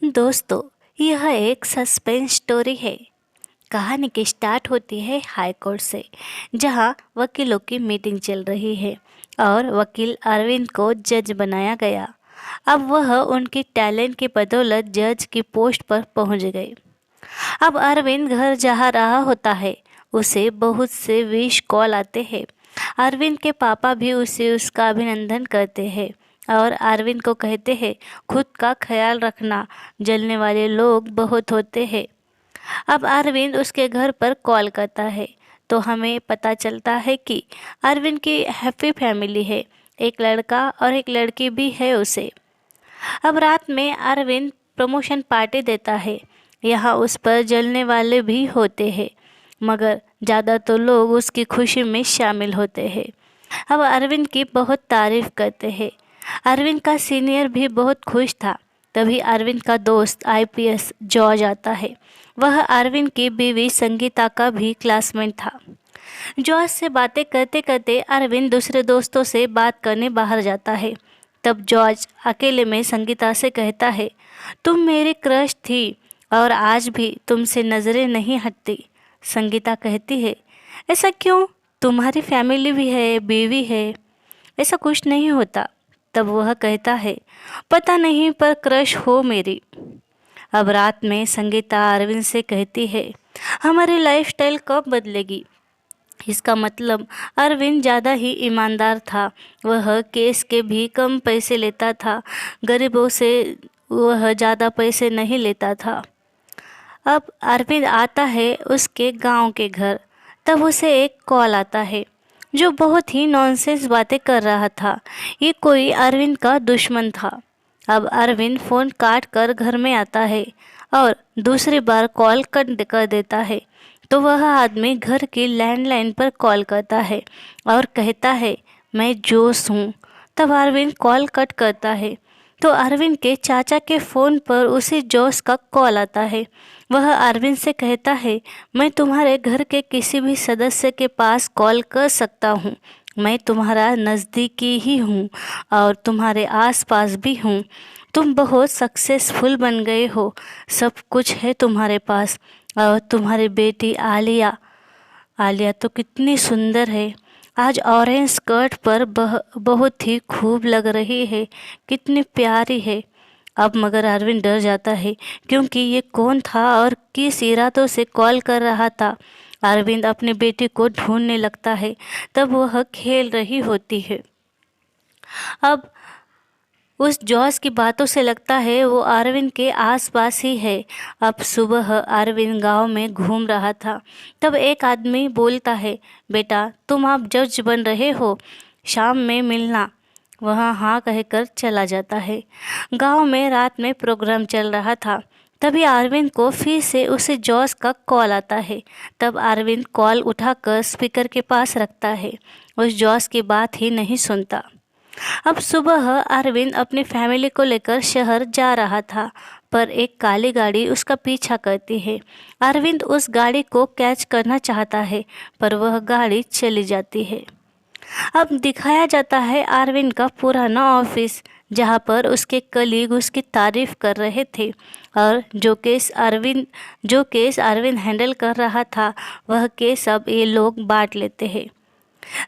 दोस्तों, यह एक सस्पेंस स्टोरी है। कहानी की स्टार्ट होती है हाई कोर्ट से, जहां वकीलों की मीटिंग चल रही है और वकील अरविंद को जज बनाया गया। अब वह उनकी टैलेंट की बदौलत जज की पोस्ट पर पहुंच गए। अब अरविंद घर जा रहा होता है। उसे बहुत से विश कॉल आते हैं। अरविंद के पापा भी उसे उसका अभिनंदन करते हैं और अरविंद को कहते हैं, खुद का ख्याल रखना, जलने वाले लोग बहुत होते हैं। अब अरविंद उसके घर पर कॉल करता है तो हमें पता चलता है कि अरविंद की हैप्पी फैमिली है। एक लड़का और एक लड़की भी है उसे। अब रात में अरविंद प्रमोशन पार्टी देता है। यहाँ उस पर जलने वाले भी होते हैं, मगर ज़्यादा तो लोग उसकी खुशी में शामिल होते हैं। अब अरविंद की बहुत तारीफ करते हैं। अरविंद का सीनियर भी बहुत खुश था। तभी अरविंद का दोस्त आईपीएस जॉर्ज आता है। वह अरविंद की बीवी संगीता का भी क्लासमेट था। जॉर्ज से बातें करते करते अरविंद दूसरे दोस्तों से बात करने बाहर जाता है। तब जॉर्ज अकेले में संगीता से कहता है, तुम मेरी क्रश थी और आज भी तुमसे नज़रें नहीं हटती। संगीता कहती है, ऐसा क्यों? तुम्हारी फैमिली भी है, बीवी है, ऐसा कुछ नहीं होता। तब वह कहता है, पता नहीं पर क्रश हो मेरी। अब रात में संगीता अरविंद से कहती है, हमारी लाइफस्टाइल कब बदलेगी? इसका मतलब अरविंद ज़्यादा ही ईमानदार था। वह केस के भी कम पैसे लेता था। गरीबों से वह ज़्यादा पैसे नहीं लेता था। अब अरविंद आता है उसके गांव के घर। तब उसे एक कॉल आता है जो बहुत ही नॉनसेंस बातें कर रहा था। ये कोई अरविंद का दुश्मन था। अब अरविंद फ़ोन काट कर घर में आता है और दूसरी बार कॉल कट कर देता है। तो वह आदमी घर की लैंडलाइन पर कॉल करता है और कहता है, मैं जोश हूँ। तब अरविंद कॉल कट करता है तो अरविंद के चाचा के फ़ोन पर उसी जोश का कॉल आता है। वह अरविंद से कहता है, मैं तुम्हारे घर के किसी भी सदस्य के पास कॉल कर सकता हूँ। मैं तुम्हारा नज़दीकी ही हूँ और तुम्हारे आसपास भी हूँ। तुम बहुत सक्सेसफुल बन गए हो, सब कुछ है तुम्हारे पास। और तुम्हारी बेटी आलिया, आलिया तो कितनी सुंदर है। आज ऑरेंज स्कर्ट पर बहुत ही खूब लग रही है, कितनी प्यारी है। अब मगर अरविंद डर जाता है क्योंकि ये कौन था और किस इरादों से कॉल कर रहा था। अरविंद अपनी बेटी को ढूंढने लगता है। तब वह खेल रही होती है। अब उस जॉस की बातों से लगता है वो अरविंद के आसपास ही है। अब सुबह अरविंद गांव में घूम रहा था। तब एक आदमी बोलता है, बेटा तुम अब जज बन रहे हो, शाम में मिलना। वह हाँ कहकर चला जाता है। गांव में रात में प्रोग्राम चल रहा था। तभी अरविंद को फिर से उसे जॉस का कॉल आता है। तब अरविंद कॉल उठाकर स्पीकर के पास रखता है। उस जॉस की बात ही नहीं सुनता। अब सुबह अरविंद अपनी फैमिली को लेकर शहर जा रहा था, पर एक काली गाड़ी उसका पीछा करती है। अरविंद उस गाड़ी को कैच करना चाहता है, पर वह गाड़ी चली जाती है। अब दिखाया जाता है अरविंद का पुराना ऑफिस, जहाँ पर उसके कलीग उसकी तारीफ कर रहे थे और जो केस अरविंद हैंडल कर रहा था, वह केस अब ये लोग बांट लेते हैं।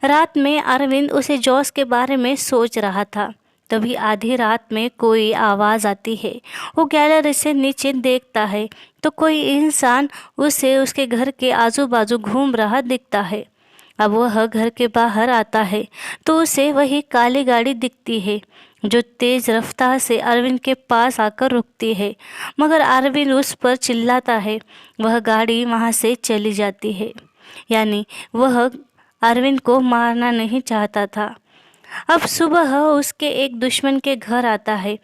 रात में अरविंद उसे जॉस के बारे में सोच रहा था। तभी आधी रात में कोई आवाज़ आती है। वो गैलरी से नीचे देखता है तो कोई इंसान उसे उसके घर के आजू बाजू घूम रहा दिखता है। अब वह घर के बाहर आता है तो उसे वही काली गाड़ी दिखती है जो तेज़ रफ्तार से अरविंद के पास आकर रुकती है। मगर अरविंद उस पर चिल्लाता है। वह गाड़ी वहाँ से चली जाती है। यानी वह अरविंद को मारना नहीं चाहता था। अब सुबह उसके एक दुश्मन के घर आता है।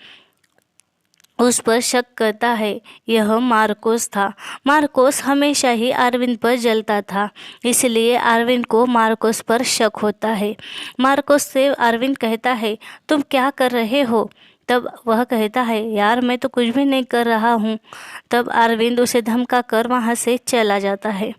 उस पर शक करता है। यह मार्कोस था। मार्कोस हमेशा ही अरविंद पर जलता था, इसलिए अरविंद को मार्कोस पर शक होता है। मार्कोस से अरविंद कहता है, तुम क्या कर रहे हो? तब वह कहता है, यार मैं तो कुछ भी नहीं कर रहा हूँ। तब अरविंद उसे धमका कर वहाँ से चला जाता है।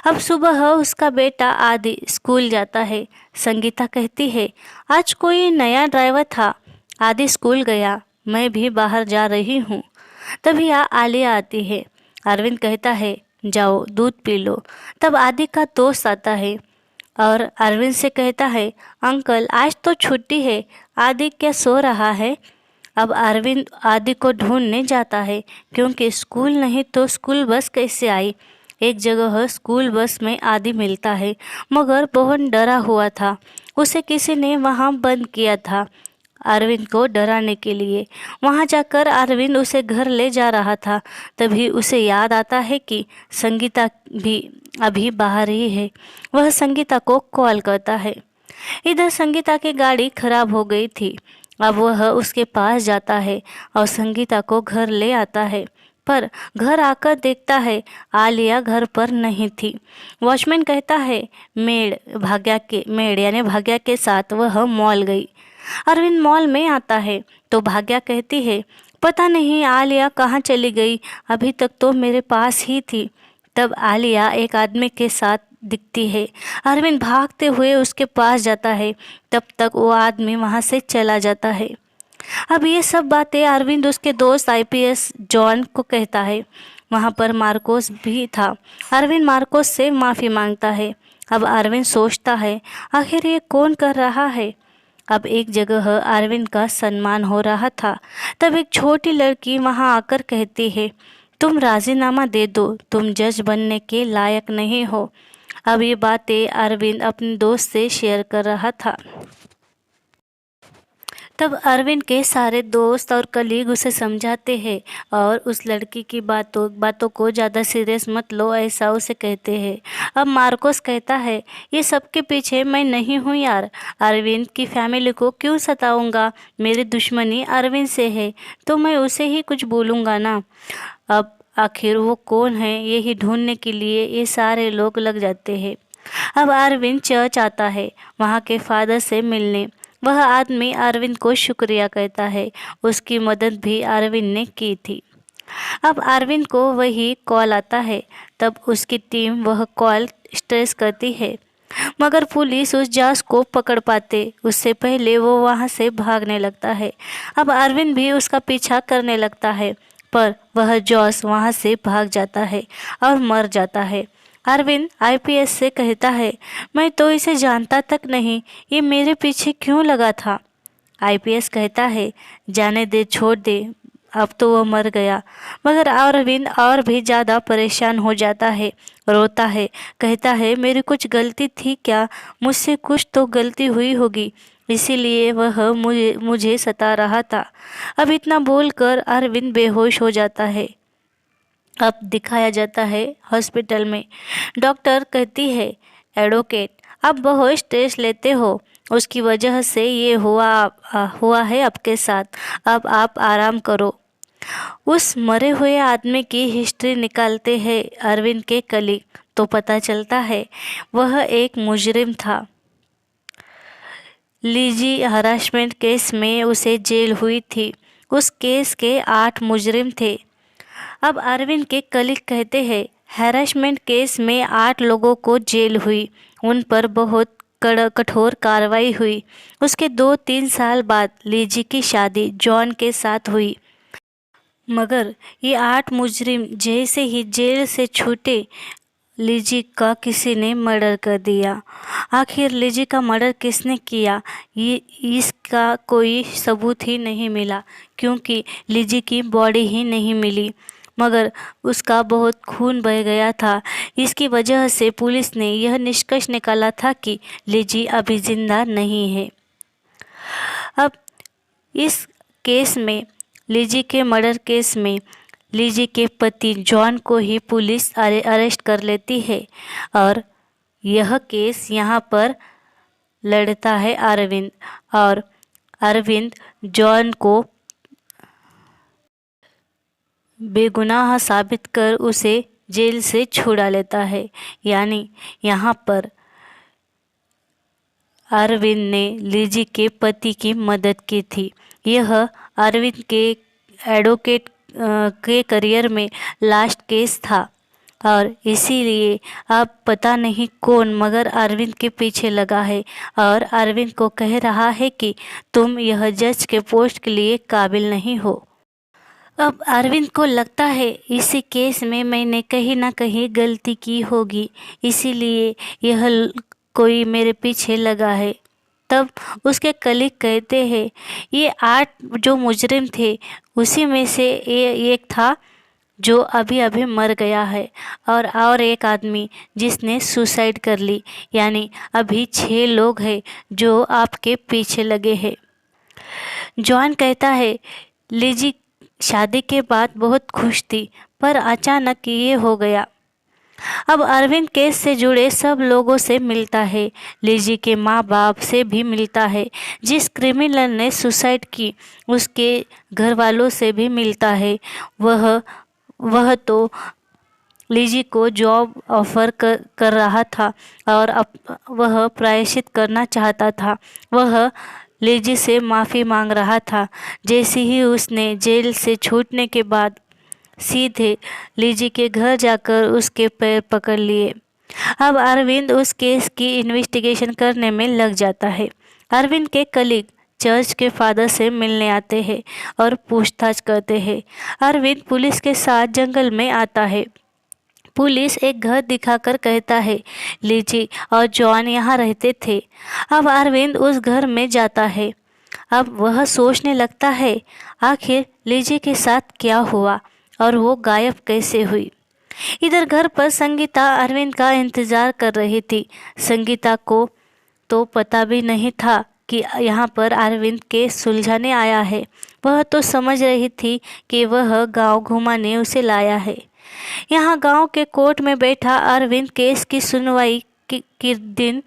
अब सुबह उसका बेटा आदि स्कूल जाता है। संगीता कहती है, आज कोई नया ड्राइवर था। आदि स्कूल गया, मैं भी बाहर जा रही हूँ। तभी आलिया आती है। अरविंद कहता है जाओ दूध पी लो। तब आदि का दोस्त आता है और अरविंद से कहता है अंकल आज तो छुट्टी है, आदि क्या सो रहा है। अब अरविंद आदि को ढूंढने जाता है क्योंकि स्कूल नहीं तो स्कूल बस कैसे आई। एक जगह स्कूल बस में आदि मिलता है मगर बहुत डरा हुआ था। उसे किसी ने वहाँ बंद किया था अरविंद को डराने के लिए। वहाँ जाकर अरविंद उसे घर ले जा रहा था। तभी उसे याद आता है कि संगीता भी अभी बाहर ही है। वह संगीता को कॉल करता है। इधर संगीता की गाड़ी खराब हो गई थी। अब वह उसके पास जाता है और संगीता को घर ले आता है, पर घर आकर देखता है आलिया घर पर नहीं थी। वॉचमैन कहता है मेड यानी भाग्या के साथ वह मॉल गई। अरविंद मॉल में आता है तो भाग्या कहती है पता नहीं आलिया कहाँ चली गई, अभी तक तो मेरे पास ही थी। तब आलिया एक आदमी के साथ दिखती है। अरविंद भागते हुए उसके पास जाता है, तब तक वो आदमी वहाँ से चला जाता है। अब ये सब बातें अरविंद उसके दोस्त आईपीएस जॉन को कहता है। वहाँ पर मार्कोस भी था। अरविंद मार्कोस से माफ़ी मांगता है। अब अरविंद सोचता है आखिर ये कौन कर रहा है। अब एक जगह अरविंद का सम्मान हो रहा था। तब एक छोटी लड़की वहाँ आकर कहती है तुम राजीनामा दे दो, तुम जज बनने के लायक नहीं हो। अब ये बातें अरविंद अपने दोस्त से शेयर कर रहा था। तब अरविंद के सारे दोस्त और कलीग उसे समझाते हैं और उस लड़की की बातों को ज़्यादा सीरियस मत लो, ऐसा उसे कहते हैं। अब मार्कोस कहता है ये सबके पीछे मैं नहीं हूँ यार, अरविंद की फैमिली को क्यों सताऊंगा, मेरी दुश्मनी अरविंद से है तो मैं उसे ही कुछ बोलूँगा ना। अब आखिर वो कौन है यही ढूंढने के लिए ये सारे लोग लग जाते हैं। अब अरविंद चर्च आता है वहाँ के फादर से मिलने। वह आदमी अरविंद को शुक्रिया कहता है, उसकी मदद भी अरविंद ने की थी। अब अरविंद को वही कॉल आता है। तब उसकी टीम वह कॉल ट्रेस करती है मगर पुलिस उस जास को पकड़ पाते उससे पहले वो वहाँ से भागने लगता है। अब अरविंद भी उसका पीछा करने लगता है पर वह जॉस वहाँ से भाग जाता है और मर जाता है। अरविंद आईपीएस से कहता है मैं तो इसे जानता तक नहीं, ये मेरे पीछे क्यों लगा था। आईपीएस कहता है जाने दे, छोड़ दे, अब तो वो मर गया। मगर अरविंद और भी ज़्यादा परेशान हो जाता है, रोता है, कहता है मेरी कुछ गलती थी क्या, मुझसे कुछ तो गलती हुई होगी इसीलिए वह मुझे सता रहा था। अब इतना बोलकर अरविंद बेहोश हो जाता है। अब दिखाया जाता है हॉस्पिटल में। डॉक्टर कहती है एडवोकेट आप बहुत स्ट्रेस लेते हो, उसकी वजह से ये हुआ है आपके साथ, अब आप आराम करो। उस मरे हुए आदमी की हिस्ट्री निकालते हैं अरविंद के कलीग तो पता चलता है वह एक मुजरिम था। लीजी हरासमेंट केस में उसे जेल हुई थी। उस केस के 8 मुजरिम थे। अब अरविंद के कलीग कहते हैं हैरेसमेंट केस में 8 लोगों को जेल हुई, उन पर बहुत कठोर कार्रवाई हुई। उसके 2-3 साल बाद लीजी की शादी जॉन के साथ हुई। मगर ये 8 मुजरिम जैसे ही जेल से छूटे लीजी का किसी ने मर्डर कर दिया। आखिर लीजी का मर्डर किसने किया ये इसका कोई सबूत ही नहीं मिला क्योंकि लीजी की बॉडी ही नहीं मिली, मगर उसका बहुत खून बह गया था। इसकी वजह से पुलिस ने यह निष्कर्ष निकाला था कि लीजी अभी जिंदा नहीं है। अब इस केस में लीजी के मर्डर केस में लीजी के पति जॉन को ही पुलिस अरेस्ट कर लेती है और यह केस यहाँ पर लड़ता है अरविंद और अरविंद जॉन को बेगुनाह साबित कर उसे जेल से छुड़ा लेता है। यानी यहाँ पर अरविंद ने लीजी के पति की मदद की थी। यह अरविंद के एडवोकेट के करियर में लास्ट केस था और इसीलिए अब पता नहीं कौन मगर अरविंद के पीछे लगा है और अरविंद को कह रहा है कि तुम यह जज के पोस्ट के लिए काबिल नहीं हो। अब अरविंद को लगता है इसी केस में मैंने कहीं ना कहीं गलती की होगी, इसीलिए कोई मेरे पीछे लगा है। तब उसके कलीग कहते हैं ये 8 जो मुजरिम थे उसी में से ये एक था जो अभी अभी मर गया है, और एक आदमी जिसने सुसाइड कर ली, यानी अभी 6 लोग हैं जो आपके पीछे लगे हैं। जॉन कहता है लिजी शादी के बाद बहुत खुश थी, पर अचानक ये हो गया। अब अरविंद केस से जुड़े सब लोगों से मिलता है, लिजी के माँ बाप से भी मिलता है, जिस क्रिमिनल ने सुसाइड की उसके घर वालों से भी मिलता है। वह तो लिजी को जॉब ऑफर कर रहा था और वह प्रायश्चित करना चाहता था। वह लिजी से माफ़ी मांग रहा था। जैसे ही उसने जेल से छूटने के बाद सीधे लिजी के घर जाकर उसके पैर पकड़ लिए। अब अरविंद उस केस की इन्वेस्टिगेशन करने में लग जाता है। अरविंद के कलीग चर्च के फादर से मिलने आते हैं और पूछताछ करते हैं। अरविंद पुलिस के साथ जंगल में आता है। पुलिस एक घर दिखाकर कहता है लिजी और जॉन यहाँ रहते थे। अब अरविंद उस घर में जाता है। अब वह सोचने लगता है आखिर लिजी के साथ क्या हुआ और वो गायब कैसे हुई। इधर घर पर संगीता अरविंद का इंतजार कर रही थी। संगीता को तो पता भी नहीं था कि यहाँ पर अरविंद केस सुलझाने आया है। वह तो समझ रही थी कि वह गांव घुमाने उसे लाया है। यहाँ गांव के कोर्ट में बैठा अरविंद केस की सुनवाई के दिन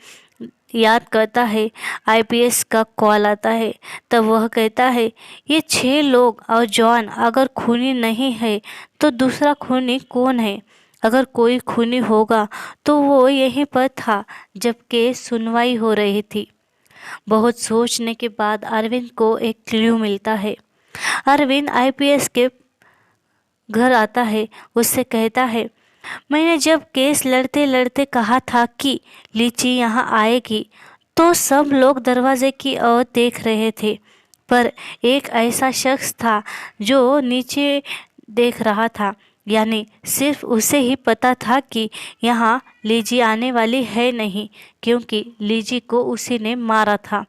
याद करता है। आईपीएस का कॉल आता है। तब वह कहता है ये 6 लोग और जॉन अगर खूनी नहीं है तो दूसरा खूनी कौन है? अगर कोई खूनी होगा तो वो यहीं पर था जबकि सुनवाई हो रही थी। बहुत सोचने के बाद अरविंद को एक क्लू मिलता है। अरविंद आईपीएस के घर आता है। उससे कहता है मैंने जब केस लड़ते लड़ते कहा था कि लीची यहाँ आएगी तो सब लोग दरवाजे की ओर देख रहे थे, पर एक ऐसा शख्स था जो नीचे देख रहा था, यानी सिर्फ उसे ही पता था कि यहाँ लीजी आने वाली है नहीं, क्योंकि लीजी को उसी ने मारा था।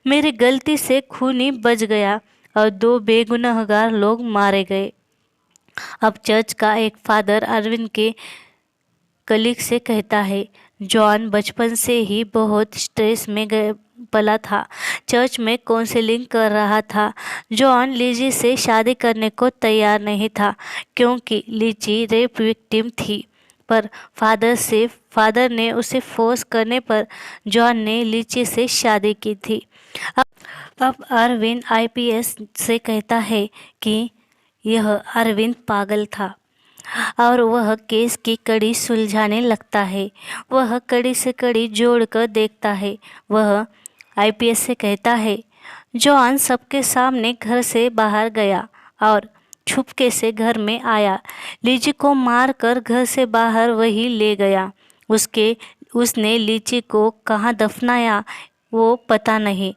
मेरी गलती से खूनी बच गया और 2 बेगुनाहगार लोग मारे गए। अब चर्च का एक फादर अरविंद के कलीग से कहता है जॉन बचपन से ही बहुत स्ट्रेस में पला था। चर्च में काउंसलिंग कर रहा था। जॉन लिजी से शादी करने को तैयार नहीं था क्योंकि लिजी रेप विक्टिम थी, पर फादर ने उसे फोर्स करने पर जॉन ने लिजी से शादी की थी। अब अरविंद आईपीएस से कहता है कि यह अरविंद पागल था और वह केस की कड़ी सुलझाने लगता है। वह कड़ी से कड़ी जोड़कर देखता है। वह आईपीएस से कहता है जॉन सबके सामने घर से बाहर गया और छुपके से घर में आया। लीची को मार कर घर से बाहर वही ले गया। उसने लीची को कहाँ दफनाया वो पता नहीं।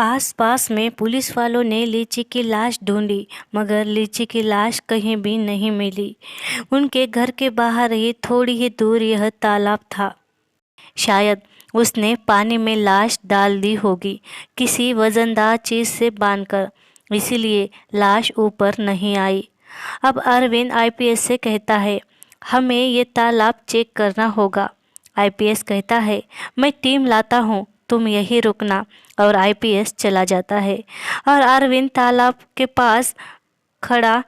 आसपास में पुलिस वालों ने लीची की लाश ढूंढी, मगर लीची की लाश कहीं भी नहीं मिली। उनके घर के बाहर ही थोड़ी ही दूर यह तालाब था। शायद उसने पानी में लाश डाल दी होगी किसी वजनदार चीज़ से बांधकर, इसीलिए लाश ऊपर नहीं आई। अब अरविंद आईपीएस से कहता है हमें ये तालाब चेक करना होगा। आईपीएस कहता है मैं टीम लाता हूँ, तुम यही रुकना, और आईपीएस चला जाता है। और अरविंद तालाब के पास खड़ा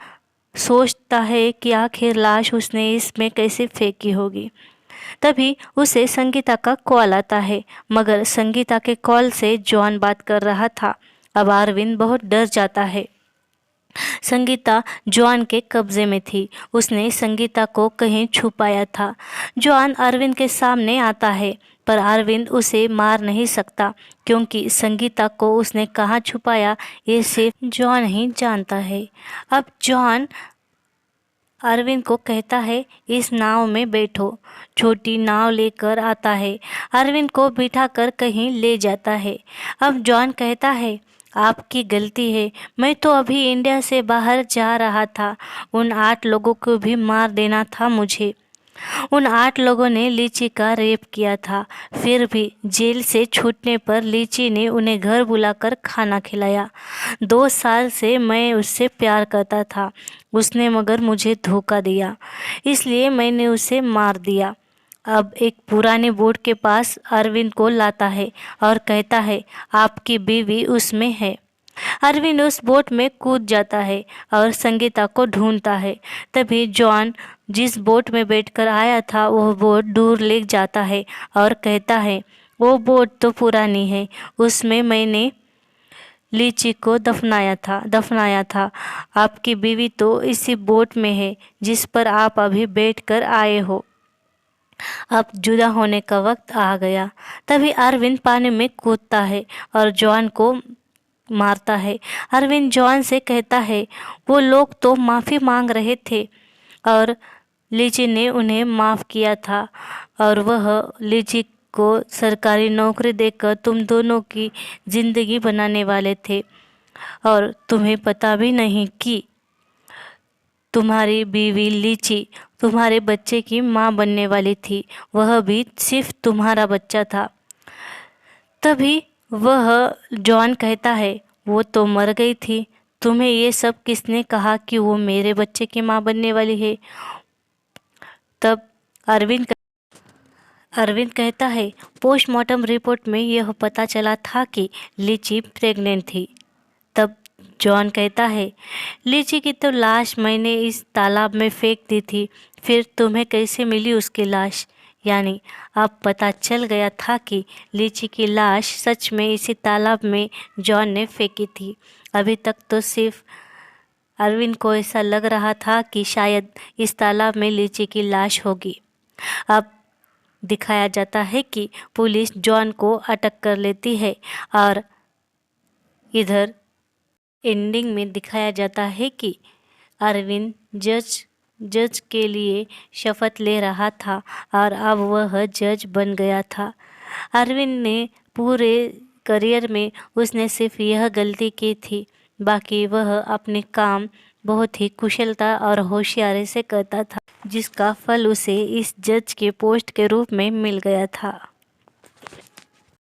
सोचता है कि आखिर लाश उसने इसमें कैसे फेंकी होगी। तभी उसे संगीता का कॉल आता है, मगर संगीता के कॉल से जॉन बात कर रहा था। अब अरविंद बहुत डर जाता है। संगीता जॉन के कब्जे में थी। उसने संगीता को कहीं छुपाया था। जॉन अरविंद के सामने आता है, पर अरविंद उसे मार नहीं सकता क्योंकि संगीता को उसने कहाँ छुपाया ये सिर्फ जॉन ही जानता है। अब जॉन अरविंद को कहता है इस नाव में बैठो। छोटी नाव लेकर आता है। अरविंद को बिठाकर कहीं ले जाता है। अब जॉन कहता है आपकी गलती है। मैं तो अभी इंडिया से बाहर जा रहा था। उन 8 लोगों को भी मार देना था मुझे। उन 8 लोगों ने लीची का रेप किया था। फिर भी जेल से छूटने पर लीची ने उन्हें घर बुलाकर खाना खिलाया। 2 साल से मैं उससे प्यार करता था। उसने मगर मुझे धोखा दिया, इसलिए मैंने उसे मार दिया। अब एक पुराने बोट के पास अरविंद को लाता है और कहता है, आपकी बीवी उसमें है। अरविंद उस बोट में कूद जाता है और संगीता को ढूंढता है। तभी जॉन जिस बोट में बैठकर आया था वह बोट दूर ले जाता है और कहता है, वो बोट तो पुरानी है, उसमें मैंने लीची को दफनाया था। आपकी बीवी तो इसी बोट में है जिस पर आप अभी बैठकर आए हो। अब जुदा होने का वक्त आ गया। तभी अरविंद पानी में कूदता है और जॉन को मारता है। अरविंद जॉन से कहता है, वो लोग तो माफ़ी मांग रहे थे और लीची ने उन्हें माफ़ किया था और वह लीची को सरकारी नौकरी देकर तुम दोनों की ज़िंदगी बनाने वाले थे। और तुम्हें पता भी नहीं कि तुम्हारी बीवी लीची तुम्हारे बच्चे की माँ बनने वाली थी, वह भी सिर्फ तुम्हारा बच्चा था। तभी वह जॉन कहता है, वो तो मर गई थी। तुम्हें ये सब किसने कहा कि वो मेरे बच्चे की माँ बनने वाली है? तब अरविंद कहता है, पोस्टमार्टम रिपोर्ट में यह पता चला था कि लीची प्रेग्नेंट थी। तब जॉन कहता है, लीची की तो लाश मैंने इस तालाब में फेंक दी थी, फिर तुम्हें कैसे मिली उसकी लाश? यानी अब पता चल गया था कि लीची की लाश सच में इसी तालाब में जॉन ने फेंकी थी। अभी तक तो सिर्फ अरविंद को ऐसा लग रहा था कि शायद इस तालाब में लीची की लाश होगी। अब दिखाया जाता है कि पुलिस जॉन को अटक कर लेती है और इधर एंडिंग में दिखाया जाता है कि अरविंद जज के लिए शपथ ले रहा था और अब वह जज बन गया था। अरविंद ने पूरे करियर में उसने सिर्फ यह गलती की थी, बाकी वह अपने काम बहुत ही कुशलता और होशियारी से करता था, जिसका फल उसे इस जज के पोस्ट के रूप में मिल गया था।